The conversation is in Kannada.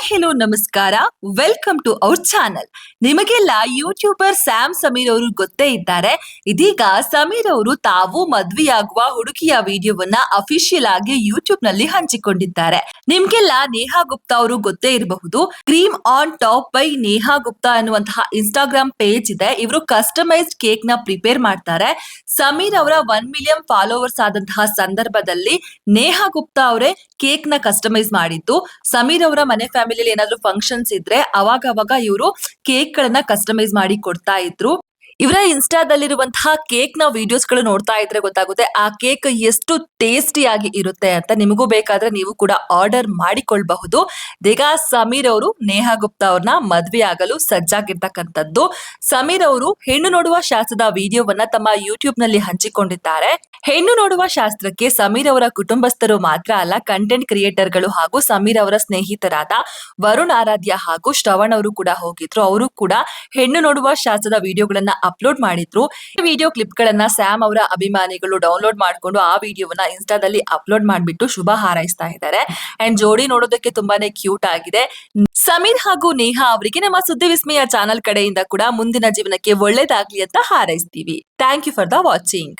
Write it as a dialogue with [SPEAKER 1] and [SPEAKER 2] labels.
[SPEAKER 1] ಹೆಲೋ ನಮಸ್ಕಾರ. Welcome to our channel. ನಿಮಗೆಲ್ಲ ಯೂಟ್ಯೂಬರ್ ಸ್ಯಾಮ್ ಸಮೀರ್ ಅವರು ಗೊತ್ತೇ ಇದ್ದಾರೆ. ಇದೀಗ ಸಮೀರ್ ಅವರು ತಾವು ಮದ್ವೆಯಾಗುವ ಹುಡುಗಿಯ ವಿಡಿಯೋವನ್ನ ಅಫಿಷಿಯಲ್ ಆಗಿ ಯೂಟ್ಯೂಬ್ ನಲ್ಲಿ ಹಂಚಿಕೊಂಡಿದ್ದಾರೆ. ನಿಮ್ಗೆಲ್ಲ ನೇಹಾ ಗುಪ್ತಾ ಅವರು ಗೊತ್ತೇ ಇರಬಹುದು. Cream on top by Neha Gupta ಅನ್ನುವಂತಹ ಇನ್ಸ್ಟಾಗ್ರಾಮ್ ಪೇಜ್ ಇದೆ. ಇವರು ಕಸ್ಟಮೈಸ್ಡ್ ಕೇಕ್ ನ ಪ್ರಿಪೇರ್ ಮಾಡ್ತಾರೆ. ಸಮೀರ್ ಅವರ 1 ಮಿಲಿಯನ್ ಫಾಲೋವರ್ಸ್ ಆದಂತಹ ಸಂದರ್ಭದಲ್ಲಿ ನೇಹಾ ಗುಪ್ತಾ ಅವರೇ ಕೇಕ್ ನ ಕಸ್ಟಮೈಸ್ ಮಾಡಿದ್ದು. ಸಮೀರ್ ಅವರ ಮನೆ ಫ್ಯಾಮಿಲಿಯಲ್ಲಿ ಏನಾದ್ರು ಫಂಕ್ಷನ್ಸ್ ಇದ್ರೆ ಅವಾಗ ಇವರು ಕೇಕ್ ಗಳನ್ನ ಕಸ್ಟಮೈಸ್ ಮಾಡಿ ಕೊಡ್ತಾ ಇದ್ರು. ಇವರ ಇನ್ಸ್ಟಾದಲ್ಲಿರುವಂತಹ ಕೇಕ್ ನ ವಿಡಿಯೋಸ್ ಗಳು ನೋಡ್ತಾ ಇದ್ರೆ ಗೊತ್ತಾಗುತ್ತೆ ಆ ಕೇಕ್ ಎಷ್ಟು ಟೇಸ್ಟಿಯಾಗಿ ಇರುತ್ತೆ ಅಂತ. ನಿಮಗೂ ಬೇಕಾದ್ರೆ ನೀವು ಕೂಡ ಆರ್ಡರ್ ಮಾಡಿಕೊಳ್ಬಹುದು. ಈಗ ಸಮೀರ್ ಅವರು ನೇಹಾ ಗುಪ್ತಾ ಅವ್ರನ್ನ ಮದ್ವೆ ಆಗಲು ಸಜ್ಜಾಗಿರ್ತಕ್ಕಂಥದ್ದು. ಸಮೀರ್ ಅವರು ಹೆಣ್ಣು ನೋಡುವ ಶಾಸ್ತ್ರದ ವಿಡಿಯೋವನ್ನ ತಮ್ಮ ಯೂಟ್ಯೂಬ್ ನಲ್ಲಿ ಹಂಚಿಕೊಂಡಿದ್ದಾರೆ. ಹೆಣ್ಣು ನೋಡುವ ಶಾಸ್ತ್ರಕ್ಕೆ ಸಮೀರ್ ಅವರ ಕುಟುಂಬಸ್ಥರು ಮಾತ್ರ ಅಲ್ಲ, ಕಂಟೆಂಟ್ ಕ್ರಿಯೇಟರ್ ಗಳು ಹಾಗೂ ಸಮೀರ್ ಅವರ ಸ್ನೇಹಿತರಾದ ವರುಣ್ ಆರಾಧ್ಯ ಹಾಗೂ ಶ್ರವಣ್ ಅವರು ಕೂಡ ಹೋಗಿದ್ರು. ಅವರು ಕೂಡ ಹೆಣ್ಣು ನೋಡುವ ಶಾಸ್ತ್ರದ ವಿಡಿಯೋಗಳನ್ನ ಅಪ್ಲೋಡ್ ಮಾಡಿದ್ರು. ಈ ವಿಡಿಯೋ ಕ್ಲಿಪ್ ಗಳನ್ನ ಸ್ಯಾಮ್ ಅವರ ಅಭಿಮಾನಿಗಳು ಡೌನ್ಲೋಡ್ ಮಾಡ್ಕೊಂಡು ಆ ವಿಡಿಯೋವನ್ನ ಇನ್ಸ್ಟಾದಲ್ಲಿ ಅಪ್ಲೋಡ್ ಮಾಡ್ಬಿಟ್ಟು ಶುಭ ಹಾರೈಸ್ತಾ ಇದ್ದಾರೆ. ಅಂಡ್ ಜೋಡಿ ನೋಡೋದಕ್ಕೆ ತುಂಬಾನೇ ಕ್ಯೂಟ್ ಆಗಿದೆ. ಸಮೀರ್ ಹಾಗೂ ನೇಹಾ ಅವರಿಗೆ ನಮ್ಮ ಸುದ್ದಿ ವಿಸ್ಮಯ ಚಾನಲ್ ಕಡೆಯಿಂದ ಕೂಡ ಮುಂದಿನ ಜೀವನಕ್ಕೆ ಒಳ್ಳೇದಾಗ್ಲಿ ಅಂತ ಹಾರೈಸ್ತೀವಿ. Thank you for the watching.